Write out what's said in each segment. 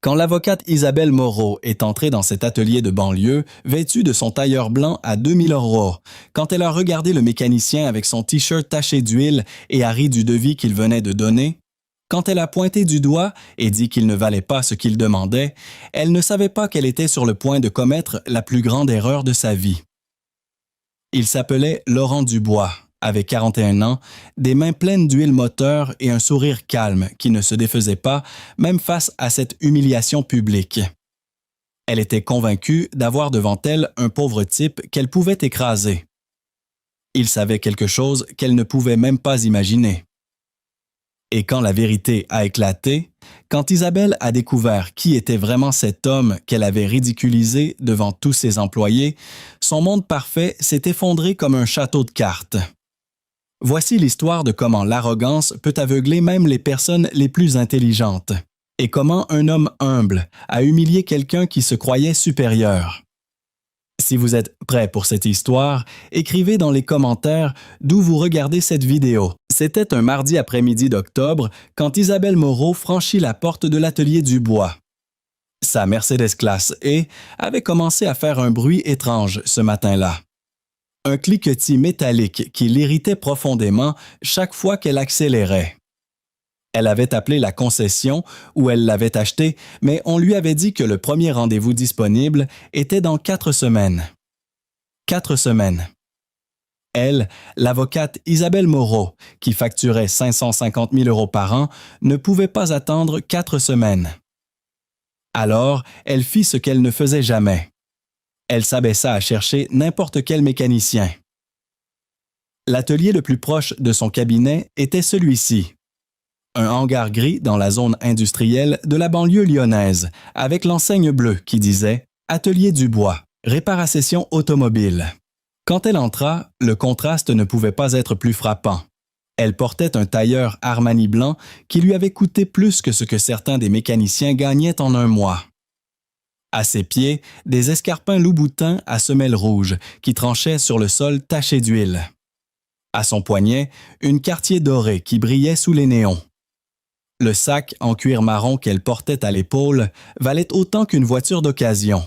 Quand l'avocate Isabelle Moreau est entrée dans cet atelier de banlieue, vêtue de son tailleur blanc à 2000 €, quand elle a regardé le mécanicien avec son t-shirt taché d'huile et a ri du devis qu'il venait de donner, quand elle a pointé du doigt et dit qu'il ne valait pas ce qu'il demandait, elle ne savait pas qu'elle était sur le point de commettre la plus grande erreur de sa vie. Il s'appelait Laurent Dubois, avait 41 ans, des mains pleines d'huile moteur et un sourire calme qui ne se défaisait pas, même face à cette humiliation publique. Elle était convaincue d'avoir devant elle un pauvre type qu'elle pouvait écraser. Il savait quelque chose qu'elle ne pouvait même pas imaginer. Et quand la vérité a éclaté, quand Isabelle a découvert qui était vraiment cet homme qu'elle avait ridiculisé devant tous ses employés, son monde parfait s'est effondré comme un château de cartes. Voici l'histoire de comment l'arrogance peut aveugler même les personnes les plus intelligentes, et comment un homme humble a humilié quelqu'un qui se croyait supérieur. Si vous êtes prêts pour cette histoire, écrivez dans les commentaires d'où vous regardez cette vidéo. C'était un mardi après-midi d'octobre quand Isabelle Moreau franchit la porte de l'atelier Dubois. Sa Mercedes Classe E avait commencé à faire un bruit étrange ce matin-là. Un cliquetis métallique qui l'irritait profondément chaque fois qu'elle accélérait. Elle avait appelé la concession où elle l'avait acheté, mais on lui avait dit que le premier rendez-vous disponible était dans 4 semaines. 4 semaines. Elle, l'avocate Isabelle Moreau, qui facturait 550 000 € par an, ne pouvait pas attendre 4 semaines. Alors, elle fit ce qu'elle ne faisait jamais. Elle s'abaissa à chercher n'importe quel mécanicien. L'atelier le plus proche de son cabinet était celui-ci. Un hangar gris dans la zone industrielle de la banlieue lyonnaise, avec l'enseigne bleue qui disait « Atelier Dubois, réparation automobile ». Quand elle entra, le contraste ne pouvait pas être plus frappant. Elle portait un tailleur Armani blanc qui lui avait coûté plus que ce que certains des mécaniciens gagnaient en un mois. À ses pieds, des escarpins loup-boutin à semelles rouges qui tranchaient sur le sol taché d'huile. À son poignet, une quartier dorée qui brillait sous les néons. Le sac en cuir marron qu'elle portait à l'épaule valait autant qu'une voiture d'occasion.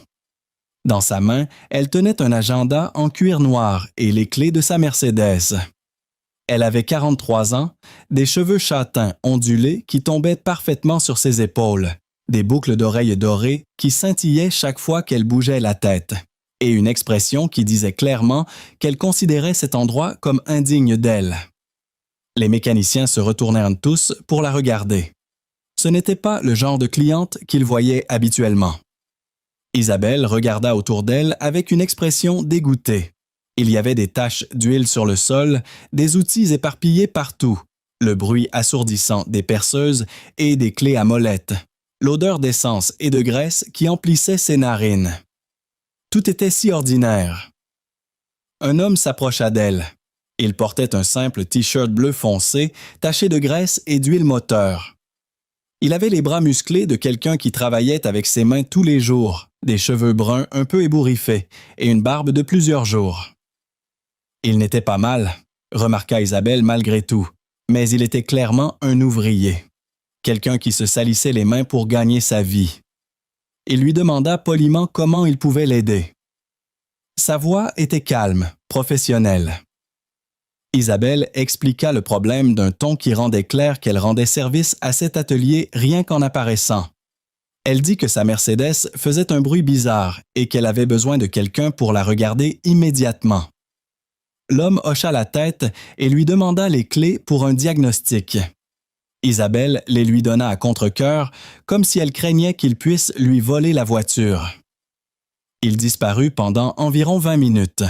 Dans sa main, elle tenait un agenda en cuir noir et les clés de sa Mercedes. Elle avait 43 ans, des cheveux châtains ondulés qui tombaient parfaitement sur ses épaules, des boucles d'oreilles dorées qui scintillaient chaque fois qu'elle bougeait la tête, et une expression qui disait clairement qu'elle considérait cet endroit comme indigne d'elle. Les mécaniciens se retournèrent tous pour la regarder. Ce n'était pas le genre de cliente qu'ils voyaient habituellement. Isabelle regarda autour d'elle avec une expression dégoûtée. Il y avait des taches d'huile sur le sol, des outils éparpillés partout, le bruit assourdissant des perceuses et des clés à molette, l'odeur d'essence et de graisse qui emplissait ses narines. Tout était si ordinaire. Un homme s'approcha d'elle. Il portait un simple t-shirt bleu foncé, taché de graisse et d'huile moteur. Il avait les bras musclés de quelqu'un qui travaillait avec ses mains tous les jours, des cheveux bruns un peu ébouriffés et une barbe de plusieurs jours. Il n'était pas mal, remarqua Isabelle malgré tout, mais il était clairement un ouvrier, quelqu'un qui se salissait les mains pour gagner sa vie. Il lui demanda poliment comment il pouvait l'aider. Sa voix était calme, professionnelle. Isabelle expliqua le problème d'un ton qui rendait clair qu'elle rendait service à cet atelier rien qu'en apparaissant. Elle dit que sa Mercedes faisait un bruit bizarre et qu'elle avait besoin de quelqu'un pour la regarder immédiatement. L'homme hocha la tête et lui demanda les clés pour un diagnostic. Isabelle les lui donna à contre-cœur, comme si elle craignait qu'il puisse lui voler la voiture. Il disparut pendant environ 20 minutes.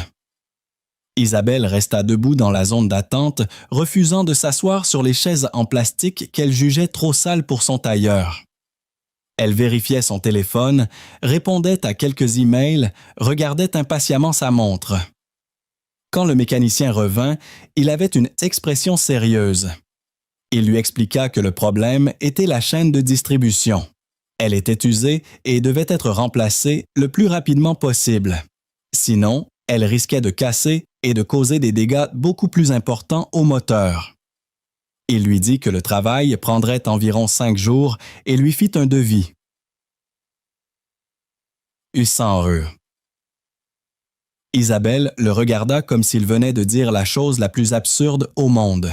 Isabelle resta debout dans la zone d'attente, refusant de s'asseoir sur les chaises en plastique qu'elle jugeait trop sales pour son tailleur. Elle vérifiait son téléphone, répondait à quelques emails, regardait impatiemment sa montre. Quand le mécanicien revint, il avait une expression sérieuse. Il lui expliqua que le problème était la chaîne de distribution. Elle était usée et devait être remplacée le plus rapidement possible. Sinon, elle risquait de casser et de causer des dégâts beaucoup plus importants au moteur. Il lui dit que le travail prendrait environ 5 jours et lui fit un devis. eussent 100 €. Isabelle le regarda comme s'il venait de dire la chose la plus absurde au monde.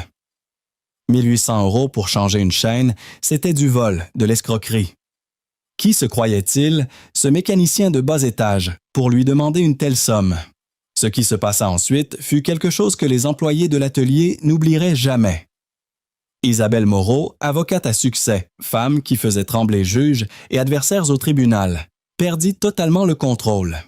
1800 € pour changer une chaîne, c'était du vol, de l'escroquerie. Qui se croyait-il, ce mécanicien de bas étage, pour lui demander une telle somme? Ce qui se passa ensuite fut quelque chose que les employés de l'atelier n'oublieraient jamais. Isabelle Moreau, avocate à succès, femme qui faisait trembler juges et adversaires au tribunal, perdit totalement le contrôle.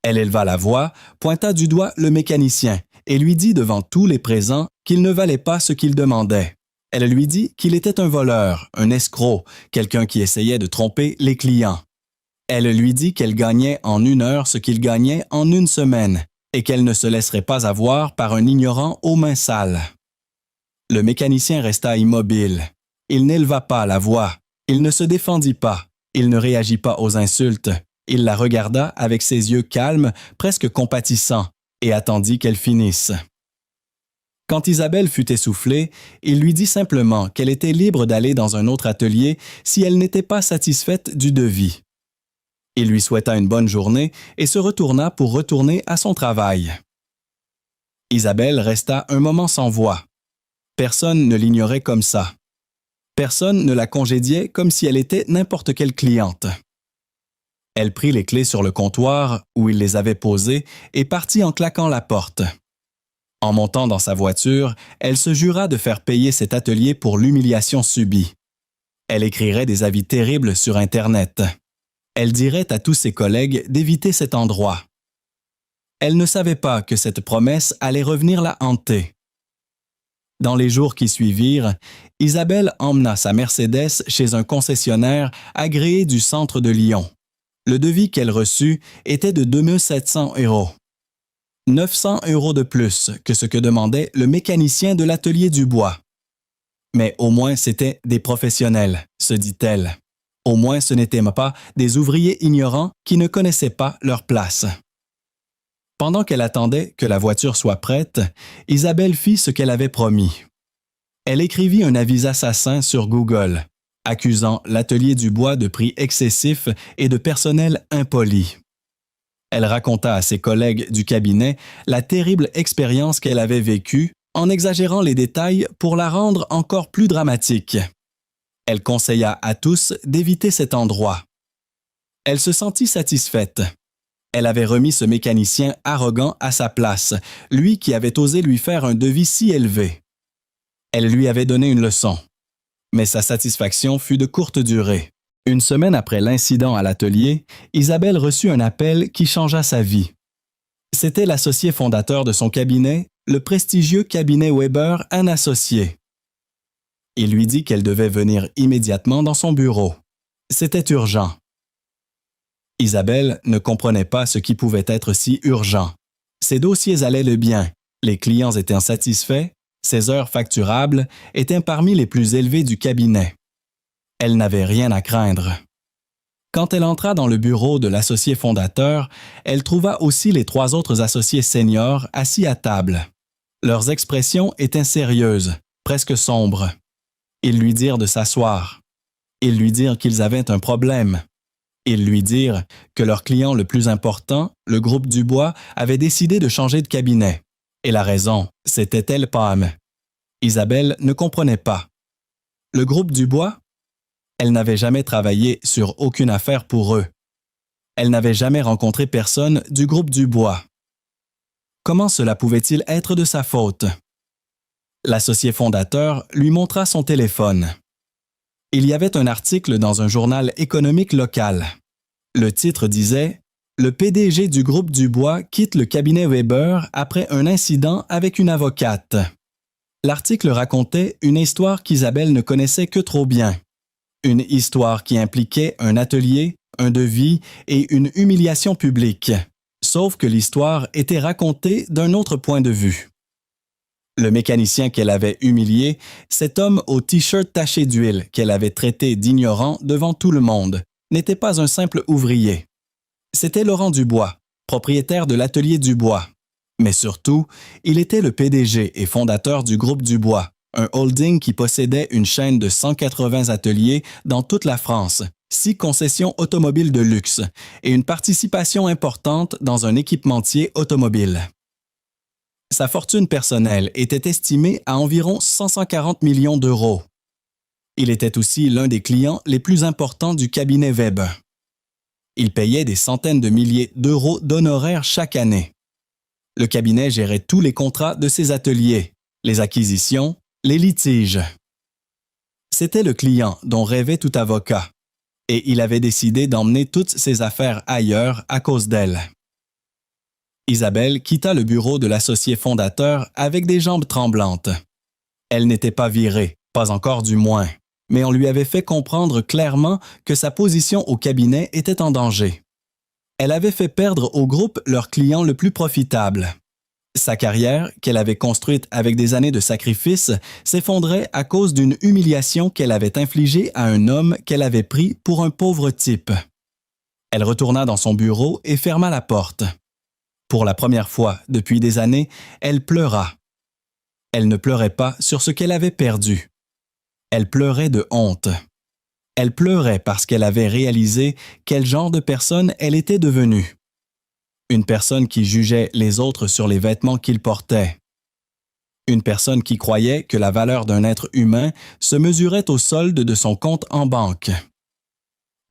Elle éleva la voix, pointa du doigt le mécanicien et lui dit devant tous les présents qu'il ne valait pas ce qu'il demandait. Elle lui dit qu'il était un voleur, un escroc, quelqu'un qui essayait de tromper les clients. Elle lui dit qu'elle gagnait en 1 heure ce qu'il gagnait en 1 semaine et qu'elle ne se laisserait pas avoir par un ignorant aux mains sales. Le mécanicien resta immobile. Il n'éleva pas la voix. Il ne se défendit pas. Il ne réagit pas aux insultes. Il la regarda avec ses yeux calmes, presque compatissants, et attendit qu'elle finisse. Quand Isabelle fut essoufflée, il lui dit simplement qu'elle était libre d'aller dans un autre atelier si elle n'était pas satisfaite du devis. Il lui souhaita une bonne journée et se retourna pour retourner à son travail. Isabelle resta un moment sans voix. Personne ne l'ignorait comme ça. Personne ne la congédiait comme si elle était n'importe quelle cliente. Elle prit les clés sur le comptoir où il les avait posées et partit en claquant la porte. En montant dans sa voiture, elle se jura de faire payer cet atelier pour l'humiliation subie. Elle écrirait des avis terribles sur Internet. Elle dirait à tous ses collègues d'éviter cet endroit. Elle ne savait pas que cette promesse allait revenir la hanter. Dans les jours qui suivirent, Isabelle emmena sa Mercedes chez un concessionnaire agréé du centre de Lyon. Le devis qu'elle reçut était de 2 700 €. 900 € de plus que ce que demandait le mécanicien de l'atelier du bois. Mais au moins c'étaient des professionnels, se dit-elle. Au moins ce n'étaient pas des ouvriers ignorants qui ne connaissaient pas leur place. Pendant qu'elle attendait que la voiture soit prête, Isabelle fit ce qu'elle avait promis. Elle écrivit un avis assassin sur Google, accusant l'atelier du bois de prix excessifs et de personnel impoli. Elle raconta à ses collègues du cabinet la terrible expérience qu'elle avait vécue en exagérant les détails pour la rendre encore plus dramatique. Elle conseilla à tous d'éviter cet endroit. Elle se sentit satisfaite. Elle avait remis ce mécanicien arrogant à sa place, lui qui avait osé lui faire un devis si élevé. Elle lui avait donné une leçon. Mais sa satisfaction fut de courte durée. Une semaine après l'incident à l'atelier, Isabelle reçut un appel qui changea sa vie. C'était l'associé fondateur de son cabinet, le prestigieux cabinet Weber & Associés. Il lui dit qu'elle devait venir immédiatement dans son bureau. C'était urgent. Isabelle ne comprenait pas ce qui pouvait être si urgent. Ses dossiers allaient le bien, les clients étaient satisfaits, ses heures facturables étaient parmi les plus élevées du cabinet. Elle n'avait rien à craindre. Quand elle entra dans le bureau de l'associé fondateur, elle trouva aussi les 3 autres associés seniors assis à table. Leurs expressions étaient sérieuses, presque sombres. Ils lui dirent de s'asseoir. Ils lui dirent qu'ils avaient un problème. Ils lui dirent que leur client le plus important, le groupe Dubois, avait décidé de changer de cabinet. Et la raison, c'était elle-même. Isabelle ne comprenait pas. Le groupe Dubois? Elle n'avait jamais travaillé sur aucune affaire pour eux. Elle n'avait jamais rencontré personne du groupe Dubois. Comment cela pouvait-il être de sa faute? L'associé fondateur lui montra son téléphone. Il y avait un article dans un journal économique local. Le titre disait « Le PDG du groupe Dubois quitte le cabinet Weber après un incident avec une avocate ». L'article racontait une histoire qu'Isabelle ne connaissait que trop bien. Une histoire qui impliquait un atelier, un devis et une humiliation publique. Sauf que l'histoire était racontée d'un autre point de vue. Le mécanicien qu'elle avait humilié, cet homme au t-shirt taché d'huile qu'elle avait traité d'ignorant devant tout le monde, n'était pas un simple ouvrier. C'était Laurent Dubois, propriétaire de l'atelier Dubois. Mais surtout, il était le PDG et fondateur du groupe Dubois, un holding qui possédait une chaîne de 180 ateliers dans toute la France, 6 concessions automobiles de luxe et une participation importante dans un équipementier automobile. Sa fortune personnelle était estimée à environ 140 millions d'euros. Il était aussi l'un des clients les plus importants du cabinet Webb. Il payait des centaines de milliers d'euros d'honoraires chaque année. Le cabinet gérait tous les contrats de ses ateliers, les acquisitions, les litiges. C'était le client dont rêvait tout avocat, et il avait décidé d'emmener toutes ses affaires ailleurs à cause d'elle. Isabelle quitta le bureau de l'associé fondateur avec des jambes tremblantes. Elle n'était pas virée, pas encore du moins, mais on lui avait fait comprendre clairement que sa position au cabinet était en danger. Elle avait fait perdre au groupe leur client le plus profitable. Sa carrière, qu'elle avait construite avec des années de sacrifice, s'effondrait à cause d'une humiliation qu'elle avait infligée à un homme qu'elle avait pris pour un pauvre type. Elle retourna dans son bureau et ferma la porte. Pour la première fois depuis des années, elle pleura. Elle ne pleurait pas sur ce qu'elle avait perdu. Elle pleurait de honte. Elle pleurait parce qu'elle avait réalisé quel genre de personne elle était devenue. Une personne qui jugeait les autres sur les vêtements qu'ils portaient. Une personne qui croyait que la valeur d'un être humain se mesurait au solde de son compte en banque.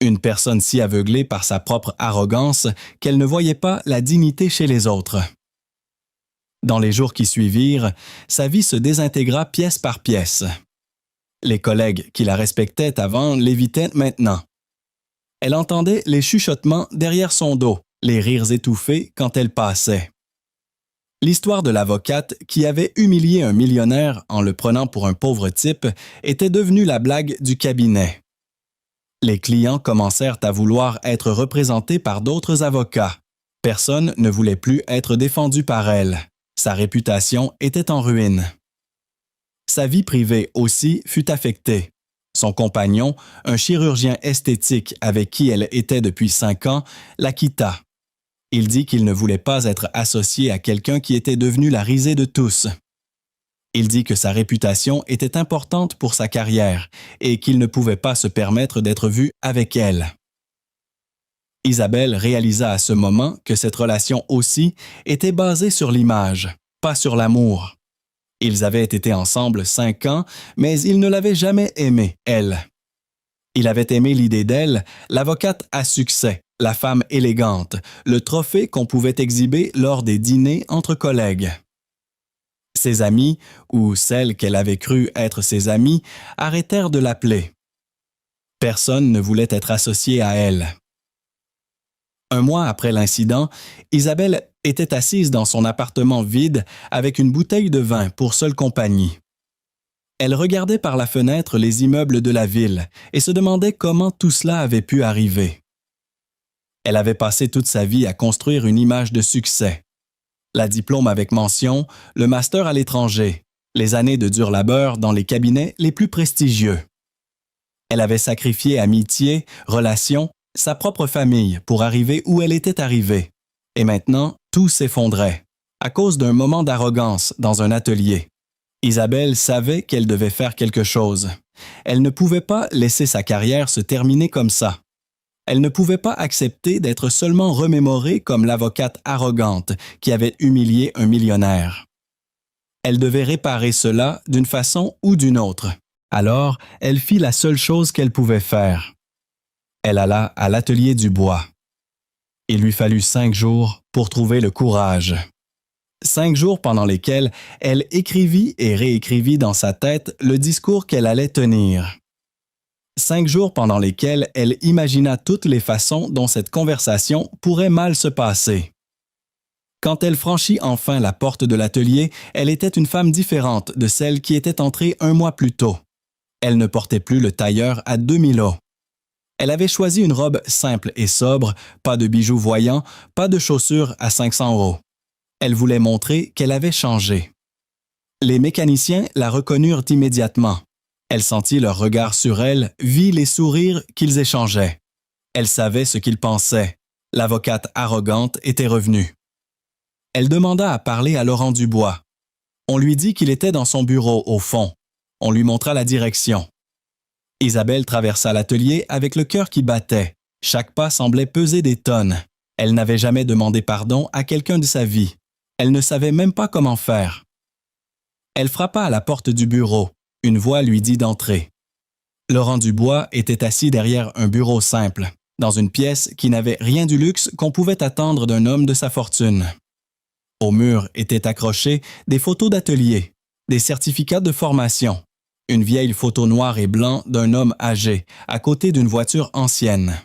Une personne si aveuglée par sa propre arrogance qu'elle ne voyait pas la dignité chez les autres. Dans les jours qui suivirent, sa vie se désintégra pièce par pièce. Les collègues qui la respectaient avant l'évitaient maintenant. Elle entendait les chuchotements derrière son dos, les rires étouffés quand elle passait. L'histoire de l'avocate qui avait humilié un millionnaire en le prenant pour un pauvre type était devenue la blague du cabinet. Les clients commencèrent à vouloir être représentés par d'autres avocats. Personne ne voulait plus être défendu par elle. Sa réputation était en ruine. Sa vie privée aussi fut affectée. Son compagnon, un chirurgien esthétique avec qui elle était depuis 5 ans, la quitta. Il dit qu'il ne voulait pas être associé à quelqu'un qui était devenu la risée de tous. Il dit que sa réputation était importante pour sa carrière et qu'il ne pouvait pas se permettre d'être vu avec elle. Isabelle réalisa à ce moment que cette relation aussi était basée sur l'image, pas sur l'amour. Ils avaient été ensemble 5 ans, mais il ne l'avait jamais aimée, elle. Il avait aimé l'idée d'elle, l'avocate à succès, la femme élégante, le trophée qu'on pouvait exhiber lors des dîners entre collègues. Ses amis, ou celles qu'elle avait cru être ses amis, arrêtèrent de l'appeler. Personne ne voulait être associé à elle. Un mois après l'incident, Isabelle était assise dans son appartement vide avec une bouteille de vin pour seule compagnie. Elle regardait par la fenêtre les immeubles de la ville et se demandait comment tout cela avait pu arriver. Elle avait passé toute sa vie à construire une image de succès. La diplôme avec mention, le master à l'étranger, les années de dur labeur dans les cabinets les plus prestigieux. Elle avait sacrifié amitié, relations, sa propre famille pour arriver où elle était arrivée. Et maintenant, tout s'effondrait, à cause d'un moment d'arrogance dans un atelier. Isabelle savait qu'elle devait faire quelque chose. Elle ne pouvait pas laisser sa carrière se terminer comme ça. Elle ne pouvait pas accepter d'être seulement remémorée comme l'avocate arrogante qui avait humilié un millionnaire. Elle devait réparer cela d'une façon ou d'une autre. Alors, elle fit la seule chose qu'elle pouvait faire. Elle alla à l'atelier du bois. Il lui fallut 5 jours pour trouver le courage. 5 jours pendant lesquels elle écrivit et réécrivit dans sa tête le discours qu'elle allait tenir. 5 jours pendant lesquels elle imagina toutes les façons dont cette conversation pourrait mal se passer. Quand elle franchit enfin la porte de l'atelier, elle était une femme différente de celle qui était entrée 1 mois plus tôt. Elle ne portait plus le tailleur à 2000 os. Elle avait choisi une robe simple et sobre, pas de bijoux voyants, pas de chaussures à 500 euros. Elle voulait montrer qu'elle avait changé. Les mécaniciens la reconnurent immédiatement. Elle sentit leur regard sur elle, vit les sourires qu'ils échangeaient. Elle savait ce qu'ils pensaient. L'avocate arrogante était revenue. Elle demanda à parler à Laurent Dubois. On lui dit qu'il était dans son bureau, au fond. On lui montra la direction. Isabelle traversa l'atelier avec le cœur qui battait. Chaque pas semblait peser des tonnes. Elle n'avait jamais demandé pardon à quelqu'un de sa vie. Elle ne savait même pas comment faire. Elle frappa à la porte du bureau. Une voix lui dit d'entrer. Laurent Dubois était assis derrière un bureau simple, dans une pièce qui n'avait rien du luxe qu'on pouvait attendre d'un homme de sa fortune. Au mur étaient accrochées des photos d'atelier, des certificats de formation, une vieille photo noire et blanc d'un homme âgé, à côté d'une voiture ancienne.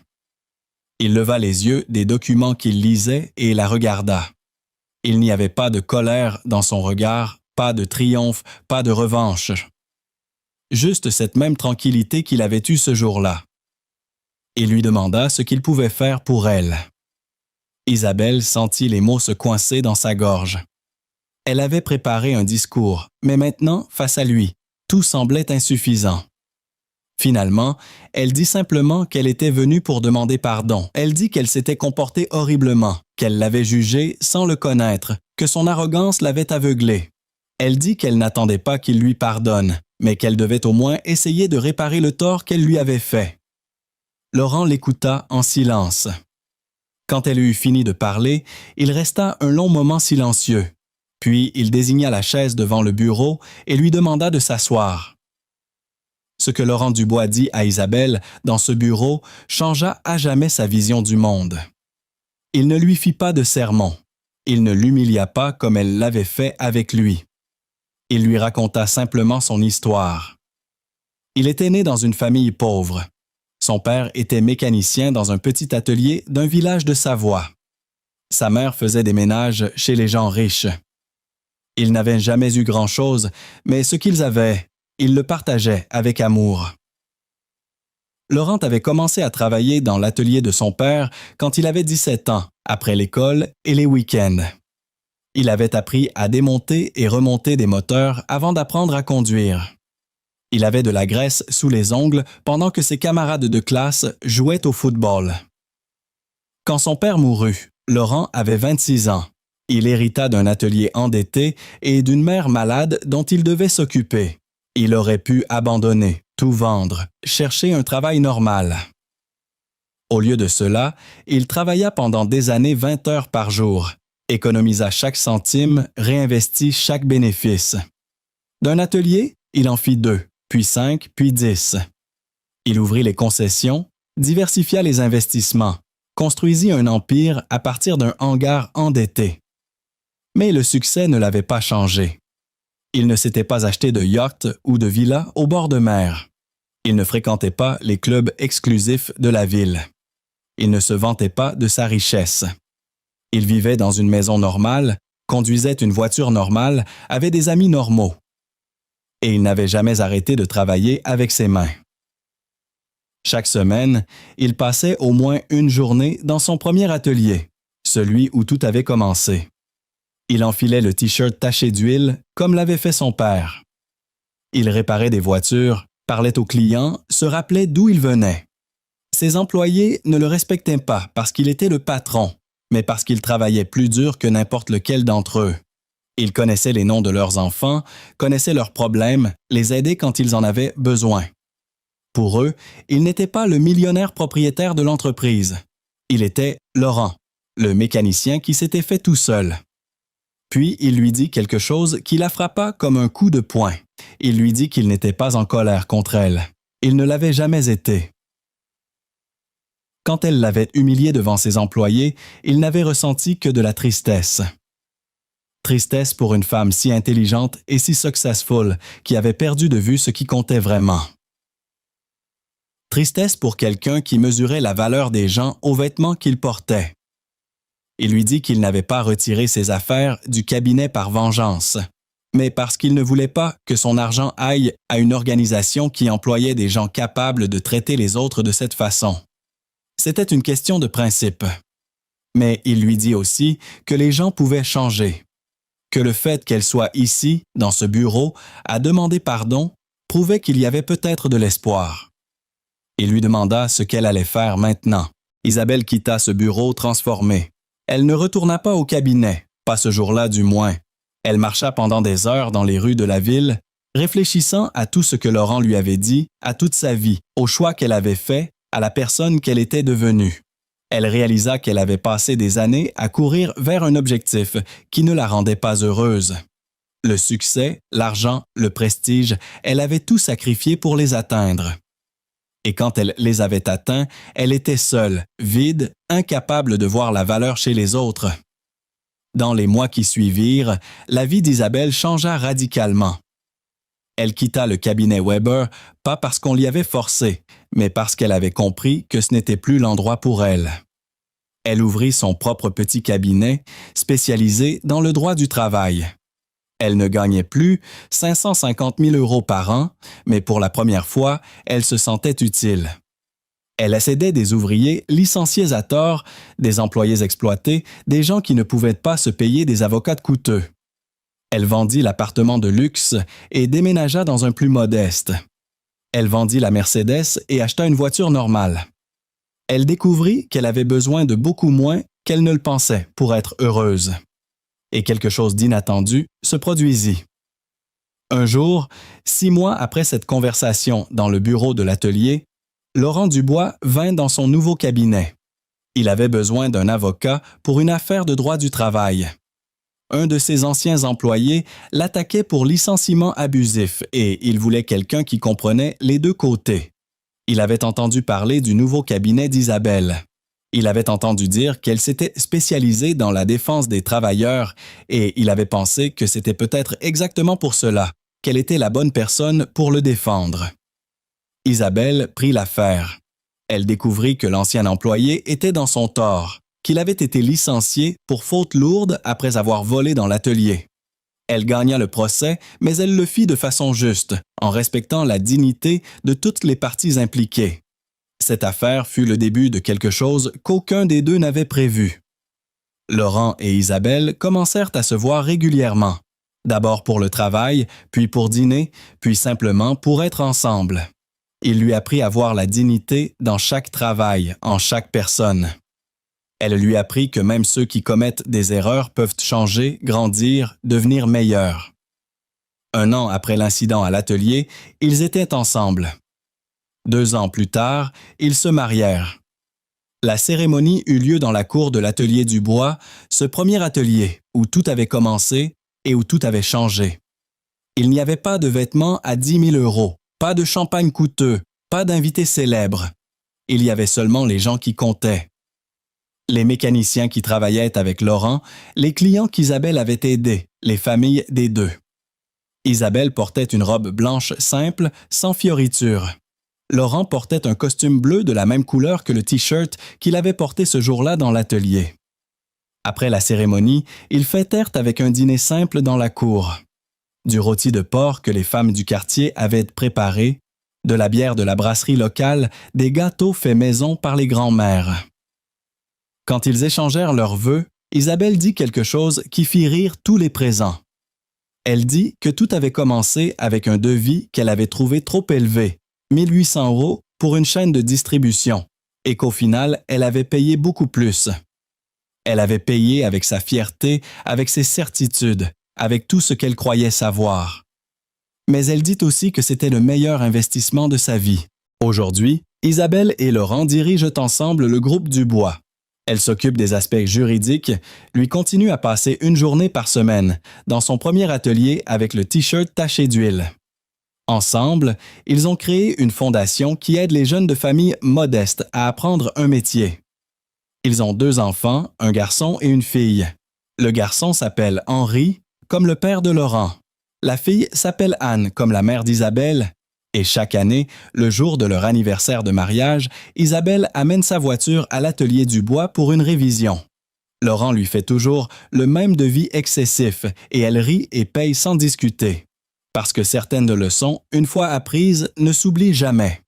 Il leva les yeux des documents qu'il lisait et la regarda. Il n'y avait pas de colère dans son regard, pas de triomphe, pas de revanche. Juste cette même tranquillité qu'il avait eue ce jour-là. Il lui demanda ce qu'il pouvait faire pour elle. Isabelle sentit les mots se coincer dans sa gorge. Elle avait préparé un discours, mais maintenant, face à lui, tout semblait insuffisant. Finalement, elle dit simplement qu'elle était venue pour demander pardon. Elle dit qu'elle s'était comportée horriblement, qu'elle l'avait jugé sans le connaître, que son arrogance l'avait aveuglée. Elle dit qu'elle n'attendait pas qu'il lui pardonne, mais qu'elle devait au moins essayer de réparer le tort qu'elle lui avait fait. Laurent l'écouta en silence. Quand elle eut fini de parler, il resta un long moment silencieux. Puis il désigna la chaise devant le bureau et lui demanda de s'asseoir. Ce que Laurent Dubois dit à Isabelle dans ce bureau changea à jamais sa vision du monde. Il ne lui fit pas de sermon. Il ne l'humilia pas comme elle l'avait fait avec lui. Il lui raconta simplement son histoire. Il était né dans une famille pauvre. Son père était mécanicien dans un petit atelier d'un village de Savoie. Sa mère faisait des ménages chez les gens riches. Ils n'avaient jamais eu grand-chose, mais ce qu'ils avaient, ils le partageaient avec amour. Laurent avait commencé à travailler dans l'atelier de son père quand il avait 17 ans, après l'école et les week-ends. Il avait appris à démonter et remonter des moteurs avant d'apprendre à conduire. Il avait de la graisse sous les ongles pendant que ses camarades de classe jouaient au football. Quand son père mourut, Laurent avait 26 ans. Il hérita d'un atelier endetté et d'une mère malade dont il devait s'occuper. Il aurait pu abandonner, tout vendre, chercher un travail normal. Au lieu de cela, il travailla pendant des années 20 heures par jour, économisa chaque centime, réinvestit chaque bénéfice. D'un atelier, il en fit 2, puis 5, puis 10. Il ouvrit les concessions, diversifia les investissements, construisit un empire à partir d'un hangar endetté. Mais le succès ne l'avait pas changé. Il ne s'était pas acheté de yacht ou de villa au bord de mer. Il ne fréquentait pas les clubs exclusifs de la ville. Il ne se vantait pas de sa richesse. Il vivait dans une maison normale, conduisait une voiture normale, avait des amis normaux. Et il n'avait jamais arrêté de travailler avec ses mains. Chaque semaine, il passait au moins une journée dans son premier atelier, celui où tout avait commencé. Il enfilait le t-shirt taché d'huile comme l'avait fait son père. Il réparait des voitures, parlait aux clients, se rappelait d'où il venait. Ses employés ne le respectaient pas parce qu'il était le patron, mais parce qu'il travaillait plus dur que n'importe lequel d'entre eux. Il connaissait les noms de leurs enfants, connaissait leurs problèmes, les aidait quand ils en avaient besoin. Pour eux, il n'était pas le millionnaire propriétaire de l'entreprise. Il était Laurent, le mécanicien qui s'était fait tout seul. Puis il lui dit quelque chose qui la frappa comme un coup de poing. Il lui dit qu'il n'était pas en colère contre elle. Il ne l'avait jamais été. Quand elle l'avait humilié devant ses employés, il n'avait ressenti que de la tristesse. Tristesse pour une femme si intelligente et si successful qui avait perdu de vue ce qui comptait vraiment. Tristesse pour quelqu'un qui mesurait la valeur des gens aux vêtements qu'ils portaient. Il lui dit qu'il n'avait pas retiré ses affaires du cabinet par vengeance, mais parce qu'il ne voulait pas que son argent aille à une organisation qui employait des gens capables de traiter les autres de cette façon. C'était une question de principe. Mais il lui dit aussi que les gens pouvaient changer, que le fait qu'elle soit ici, dans ce bureau, à demander pardon, prouvait qu'il y avait peut-être de l'espoir. Il lui demanda ce qu'elle allait faire maintenant. Isabelle quitta ce bureau transformé. Elle ne retourna pas au cabinet, pas ce jour-là du moins. Elle marcha pendant des heures dans les rues de la ville, réfléchissant à tout ce que Laurent lui avait dit, à toute sa vie, au choix qu'elle avait fait, à la personne qu'elle était devenue. Elle réalisa qu'elle avait passé des années à courir vers un objectif qui ne la rendait pas heureuse. Le succès, l'argent, le prestige, elle avait tout sacrifié pour les atteindre. Et quand elle les avait atteints, elle était seule, vide, incapable de voir la valeur chez les autres. Dans les mois qui suivirent, la vie d'Isabelle changea radicalement. Elle quitta le cabinet Weber, pas parce qu'on l'y avait forcé, mais parce qu'elle avait compris que ce n'était plus l'endroit pour elle. Elle ouvrit son propre petit cabinet, spécialisé dans le droit du travail. Elle ne gagnait plus 550 000 € par an, mais pour la première fois, elle se sentait utile. Elle assédait des ouvriers licenciés à tort, des employés exploités, des gens qui ne pouvaient pas se payer des avocats coûteux. Elle vendit l'appartement de luxe et déménagea dans un plus modeste. Elle vendit la Mercedes et acheta une voiture normale. Elle découvrit qu'elle avait besoin de beaucoup moins qu'elle ne le pensait pour être heureuse. Et quelque chose d'inattendu se produisit. Un jour, 6 mois après cette conversation dans le bureau de l'atelier, Laurent Dubois vint dans son nouveau cabinet. Il avait besoin d'un avocat pour une affaire de droit du travail. Un de ses anciens employés l'attaquait pour licenciement abusif et il voulait quelqu'un qui comprenait les deux côtés. Il avait entendu parler du nouveau cabinet d'Isabelle. Il avait entendu dire qu'elle s'était spécialisée dans la défense des travailleurs et il avait pensé que c'était peut-être exactement pour cela qu'elle était la bonne personne pour le défendre. Isabelle prit l'affaire. Elle découvrit que l'ancien employé était dans son tort, qu'il avait été licencié pour faute lourde après avoir volé dans l'atelier. Elle gagna le procès, mais elle le fit de façon juste, en respectant la dignité de toutes les parties impliquées. Cette affaire fut le début de quelque chose qu'aucun des deux n'avait prévu. Laurent et Isabelle commencèrent à se voir régulièrement, d'abord pour le travail, puis pour dîner, puis simplement pour être ensemble. Il lui apprit à voir la dignité dans chaque travail, en chaque personne. Elle lui apprit que même ceux qui commettent des erreurs peuvent changer, grandir, devenir meilleurs. 1 an après l'incident à l'atelier, ils étaient ensemble. 2 ans plus tard, ils se marièrent. La cérémonie eut lieu dans la cour de l'atelier Dubois, ce premier atelier où tout avait commencé et où tout avait changé. Il n'y avait pas de vêtements à 10 000 €, pas de champagne coûteux, pas d'invités célèbres. Il y avait seulement les gens qui comptaient. Les mécaniciens qui travaillaient avec Laurent, les clients qu'Isabelle avait aidés, les familles des deux. Isabelle portait une robe blanche simple, sans fioritures. Laurent portait un costume bleu de la même couleur que le T-shirt qu'il avait porté ce jour-là dans l'atelier. Après la cérémonie, ils fêtèrent avec un dîner simple dans la cour. Du rôti de porc que les femmes du quartier avaient préparé, de la bière de la brasserie locale, des gâteaux faits maison par les grands-mères. Quand ils échangèrent leurs vœux, Isabelle dit quelque chose qui fit rire tous les présents. Elle dit que tout avait commencé avec un devis qu'elle avait trouvé trop élevé, 1 800 € pour une chaîne de distribution, et qu'au final, elle avait payé beaucoup plus. Elle avait payé avec sa fierté, avec ses certitudes, avec tout ce qu'elle croyait savoir. Mais elle dit aussi que c'était le meilleur investissement de sa vie. Aujourd'hui, Isabelle et Laurent dirigent ensemble le groupe Dubois. Elle s'occupe des aspects juridiques, lui continue à passer 1 journée par semaine dans son premier atelier avec le T-shirt taché d'huile. Ensemble, ils ont créé une fondation qui aide les jeunes de familles modestes à apprendre un métier. Ils ont 2 enfants, un garçon et une fille. Le garçon s'appelle Henri, comme le père de Laurent. La fille s'appelle Anne, comme la mère d'Isabelle. Et chaque année, le jour de leur anniversaire de mariage, Isabelle amène sa voiture à l'atelier Dubois pour une révision. Laurent lui fait toujours le même devis excessif et elle rit et paye sans discuter. Parce que certaines leçons, une fois apprises, ne s'oublient jamais.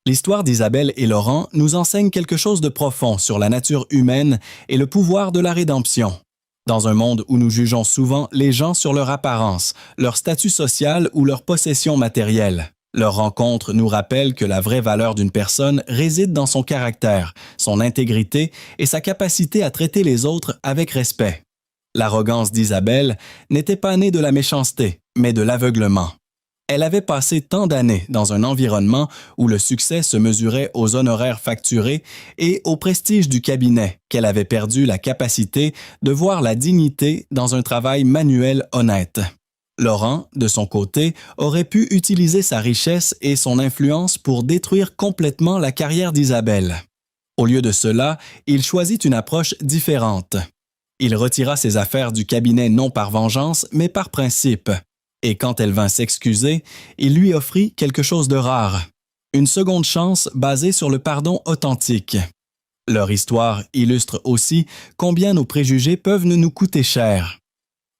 L'histoire d'Isabelle et Laurent nous enseigne quelque chose de profond sur la nature humaine et le pouvoir de la rédemption. Dans un monde où nous jugeons souvent les gens sur leur apparence, leur statut social ou leur possession matérielle, leur rencontre nous rappelle que la vraie valeur d'une personne réside dans son caractère, son intégrité et sa capacité à traiter les autres avec respect. L'arrogance d'Isabelle n'était pas née de la méchanceté, mais de l'aveuglement. Elle avait passé tant d'années dans un environnement où le succès se mesurait aux honoraires facturés et au prestige du cabinet qu'elle avait perdu la capacité de voir la dignité dans un travail manuel honnête. Laurent, de son côté, aurait pu utiliser sa richesse et son influence pour détruire complètement la carrière d'Isabelle. Au lieu de cela, il choisit une approche différente. Il retira ses affaires du cabinet non par vengeance, mais par principe. Et quand elle vint s'excuser, il lui offrit quelque chose de rare, une seconde chance basée sur le pardon authentique. Leur histoire illustre aussi combien nos préjugés peuvent nous coûter cher.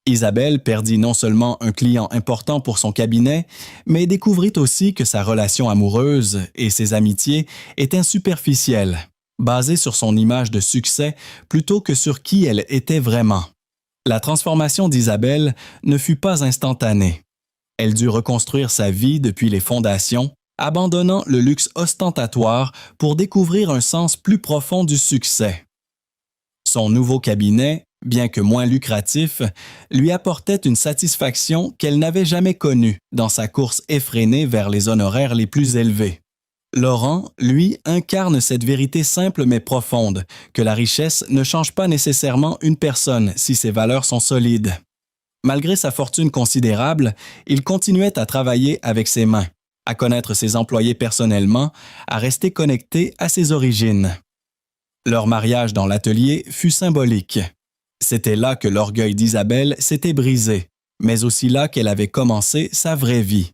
Isabelle perdit non seulement un client important pour son cabinet, mais découvrit aussi que sa relation amoureuse et ses amitiés étaient superficielles, basées sur son image de succès plutôt que sur qui elle était vraiment. La transformation d'Isabelle ne fut pas instantanée. Elle dut reconstruire sa vie depuis les fondations, abandonnant le luxe ostentatoire pour découvrir un sens plus profond du succès. Son nouveau cabinet, bien que moins lucratif, lui apportait une satisfaction qu'elle n'avait jamais connue dans sa course effrénée vers les honoraires les plus élevés. Laurent, lui, incarne cette vérité simple mais profonde, que la richesse ne change pas nécessairement une personne si ses valeurs sont solides. Malgré sa fortune considérable, il continuait à travailler avec ses mains, à connaître ses employés personnellement, à rester connecté à ses origines. Leur mariage dans l'atelier fut symbolique. C'était là que l'orgueil d'Isabelle s'était brisé, mais aussi là qu'elle avait commencé sa vraie vie.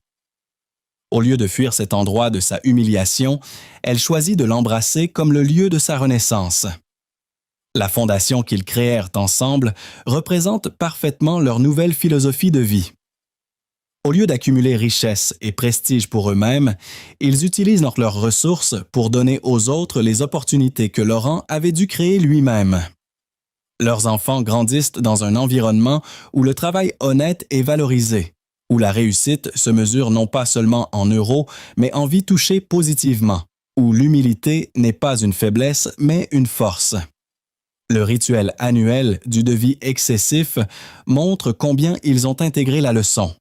Au lieu de fuir cet endroit de sa humiliation, elle choisit de l'embrasser comme le lieu de sa renaissance. La fondation qu'ils créèrent ensemble représente parfaitement leur nouvelle philosophie de vie. Au lieu d'accumuler richesse et prestige pour eux-mêmes, ils utilisent leurs ressources pour donner aux autres les opportunités que Laurent avait dû créer lui-même. Leurs enfants grandissent dans un environnement où le travail honnête est valorisé, où la réussite se mesure non pas seulement en euros, mais en vie touchée positivement, où l'humilité n'est pas une faiblesse, mais une force. Le rituel annuel du devis excessif montre combien ils ont intégré la leçon.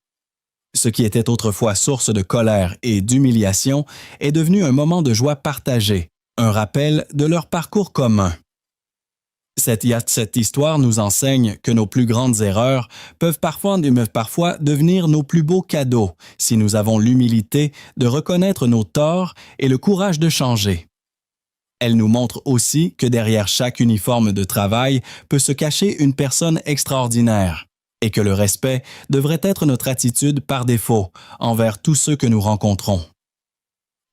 Ce qui était autrefois source de colère et d'humiliation est devenu un moment de joie partagée, un rappel de leur parcours commun. Cette histoire nous enseigne que nos plus grandes erreurs peuvent parfois devenir nos plus beaux cadeaux si nous avons l'humilité de reconnaître nos torts et le courage de changer. Elle nous montre aussi que derrière chaque uniforme de travail peut se cacher une personne extraordinaire et que le respect devrait être notre attitude par défaut envers tous ceux que nous rencontrons.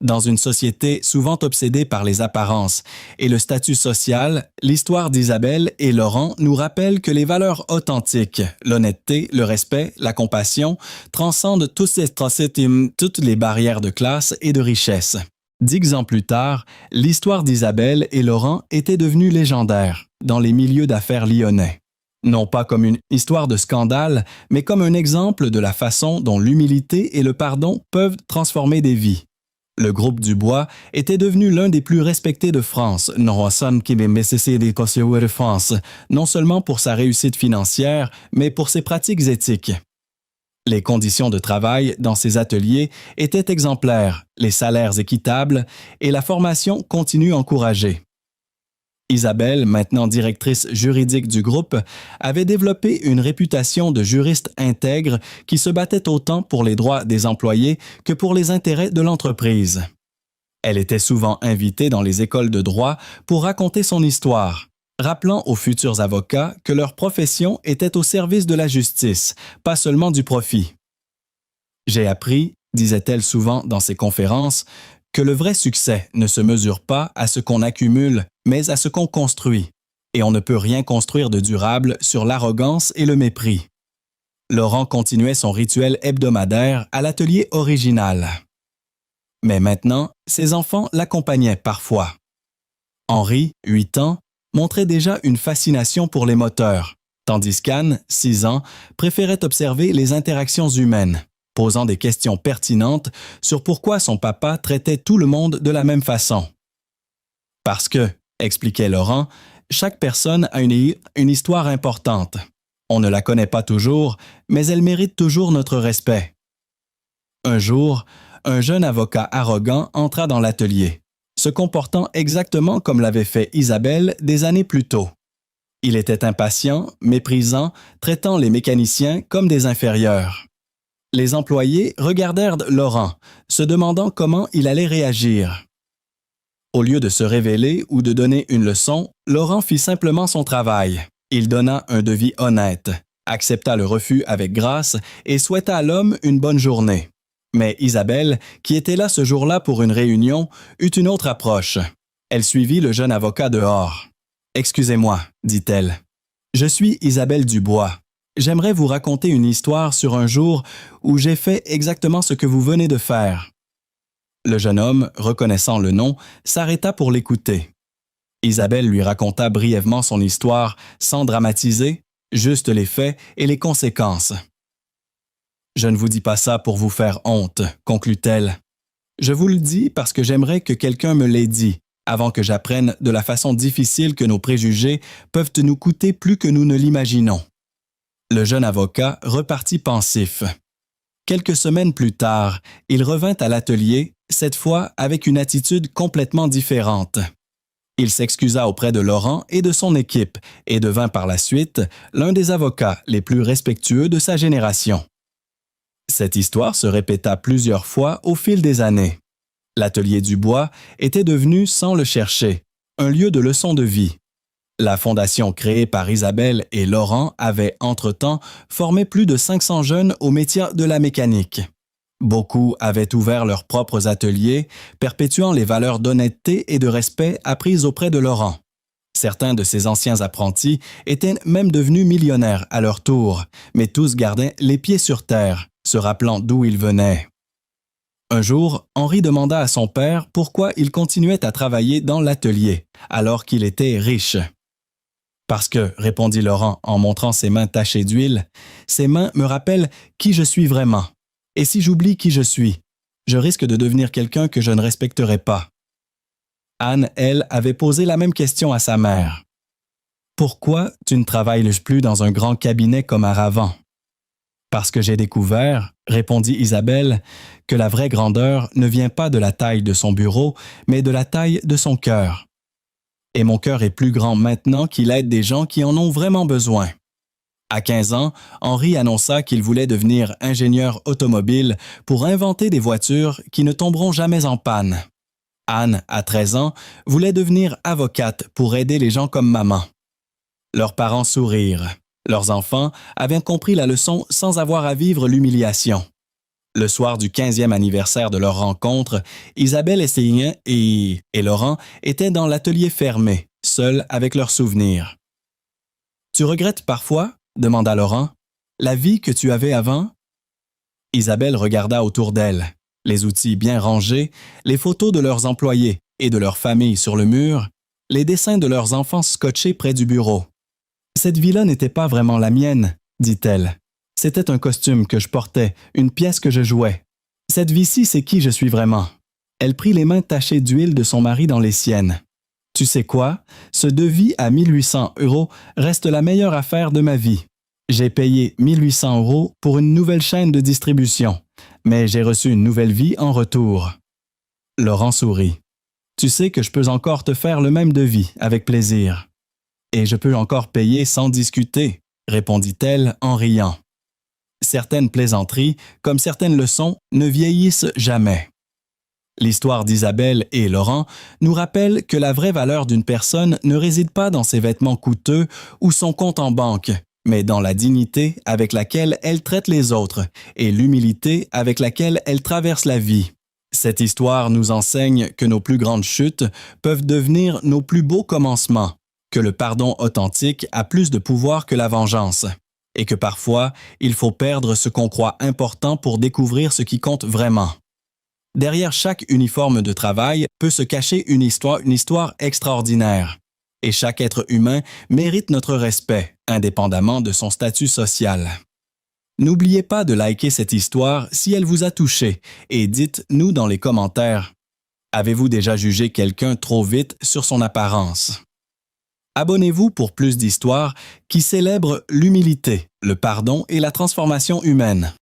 Dans une société souvent obsédée par les apparences et le statut social, l'histoire d'Isabelle et Laurent nous rappelle que les valeurs authentiques, l'honnêteté, le respect, la compassion, transcendent toutes les barrières de classe et de richesse. 10 ans plus tard, l'histoire d'Isabelle et Laurent était devenue légendaire dans les milieux d'affaires lyonnais. Non pas comme une histoire de scandale, mais comme un exemple de la façon dont l'humilité et le pardon peuvent transformer des vies. Le groupe Dubois était devenu l'un des plus respectés de France, non seulement pour sa réussite financière, mais pour ses pratiques éthiques. Les conditions de travail dans ces ateliers étaient exemplaires, les salaires équitables et la formation continue encouragée. Isabelle, maintenant directrice juridique du groupe, avait développé une réputation de juriste intègre qui se battait autant pour les droits des employés que pour les intérêts de l'entreprise. Elle était souvent invitée dans les écoles de droit pour raconter son histoire, rappelant aux futurs avocats que leur profession était au service de la justice, pas seulement du profit. « J'ai appris, disait-elle souvent dans ses conférences, que le vrai succès ne se mesure pas à ce qu'on accumule, mais à ce qu'on construit, et on ne peut rien construire de durable sur l'arrogance et le mépris. » Laurent continuait son rituel hebdomadaire à l'atelier original. Mais maintenant, ses enfants l'accompagnaient parfois. Henri, 8 ans, montrait déjà une fascination pour les moteurs, tandis qu'Anne, 6 ans, préférait observer les interactions humaines, posant des questions pertinentes sur pourquoi son papa traitait tout le monde de la même façon. « Parce que, expliquait Laurent, chaque personne a une histoire importante. On ne la connaît pas toujours, mais elle mérite toujours notre respect. Un jour, un jeune avocat arrogant entra dans l'atelier, se comportant exactement comme l'avait fait Isabelle des années plus tôt. Il était impatient, méprisant, traitant les mécaniciens comme des inférieurs. Les employés regardèrent Laurent, se demandant comment il allait réagir. Au lieu de se révéler ou de donner une leçon, Laurent fit simplement son travail. Il donna un devis honnête, accepta le refus avec grâce et souhaita à l'homme une bonne journée. Mais Isabelle, qui était là ce jour-là pour une réunion, eut une autre approche. Elle suivit le jeune avocat dehors. « Excusez-moi, dit-elle. Je suis Isabelle Dubois. J'aimerais vous raconter une histoire sur un jour où j'ai fait exactement ce que vous venez de faire. » Le jeune homme, reconnaissant le nom, s'arrêta pour l'écouter. Isabelle lui raconta brièvement son histoire, sans dramatiser, juste les faits et les conséquences. « Je ne vous dis pas ça pour vous faire honte, conclut-elle. Je vous le dis parce que j'aimerais que quelqu'un me l'ait dit, avant que j'apprenne de la façon difficile que nos préjugés peuvent nous coûter plus que nous ne l'imaginons. » Le jeune avocat repartit pensif. Quelques semaines plus tard, il revint à l'atelier, cette fois avec une attitude complètement différente. Il s'excusa auprès de Laurent et de son équipe et devint par la suite l'un des avocats les plus respectueux de sa génération. Cette histoire se répéta plusieurs fois au fil des années. L'atelier Dubois était devenu, sans le chercher, un lieu de leçons de vie. La fondation créée par Isabelle et Laurent avait, entre-temps, formé plus de 500 jeunes au métier de la mécanique. Beaucoup avaient ouvert leurs propres ateliers, perpétuant les valeurs d'honnêteté et de respect apprises auprès de Laurent. Certains de ces anciens apprentis étaient même devenus millionnaires à leur tour, mais tous gardaient les pieds sur terre, se rappelant d'où ils venaient. Un jour, Henri demanda à son père pourquoi il continuait à travailler dans l'atelier, alors qu'il était riche. « Parce que, répondit Laurent en montrant ses mains tachées d'huile, ces mains me rappellent qui je suis vraiment. Et si j'oublie qui je suis, je risque de devenir quelqu'un que je ne respecterai pas. » Anne, elle, avait posé la même question à sa mère. « Pourquoi tu ne travailles plus dans un grand cabinet comme auparavant? » « Parce que j'ai découvert, répondit Isabelle, que la vraie grandeur ne vient pas de la taille de son bureau, mais de la taille de son cœur. Et mon cœur est plus grand maintenant qu'il aide des gens qui en ont vraiment besoin. » À 15 ans, Henri annonça qu'il voulait devenir ingénieur automobile pour inventer des voitures qui ne tomberont jamais en panne. Anne, à 13 ans, voulait devenir avocate pour aider les gens comme maman. Leurs parents sourirent. Leurs enfants avaient compris la leçon sans avoir à vivre l'humiliation. Le soir du 15e anniversaire de leur rencontre, Isabelle et Laurent étaient dans l'atelier fermé, seuls avec leurs souvenirs. « Tu regrettes parfois, demanda Laurent, la vie que tu avais avant? » Isabelle regarda autour d'elle, les outils bien rangés, les photos de leurs employés et de leurs familles sur le mur, les dessins de leurs enfants scotchés près du bureau. « Cette vie-là n'était pas vraiment la mienne, dit-elle. C'était un costume que je portais, une pièce que je jouais. Cette vie-ci, c'est qui je suis vraiment. » Elle prit les mains tachées d'huile de son mari dans les siennes. « Tu sais quoi? Ce devis à 1 800 € reste la meilleure affaire de ma vie. J'ai payé 1 800 € pour une nouvelle chaîne de distribution, mais j'ai reçu une nouvelle vie en retour. » Laurent sourit. « Tu sais que je peux encore te faire le même devis, avec plaisir. » « Et je peux encore payer sans discuter, » répondit-elle en riant. Certaines plaisanteries, comme certaines leçons, ne vieillissent jamais. L'histoire d'Isabelle et Laurent nous rappelle que la vraie valeur d'une personne ne réside pas dans ses vêtements coûteux ou son compte en banque, mais dans la dignité avec laquelle elle traite les autres et l'humilité avec laquelle elle traverse la vie. Cette histoire nous enseigne que nos plus grandes chutes peuvent devenir nos plus beaux commencements, que le pardon authentique a plus de pouvoir que la vengeance, et que parfois, il faut perdre ce qu'on croit important pour découvrir ce qui compte vraiment. Derrière chaque uniforme de travail peut se cacher une histoire extraordinaire, et chaque être humain mérite notre respect, indépendamment de son statut social. N'oubliez pas de liker cette histoire si elle vous a touché, et dites-nous dans les commentaires. Avez-vous déjà jugé quelqu'un trop vite sur son apparence? Abonnez-vous pour plus d'histoires qui célèbrent l'humilité, le pardon et la transformation humaine.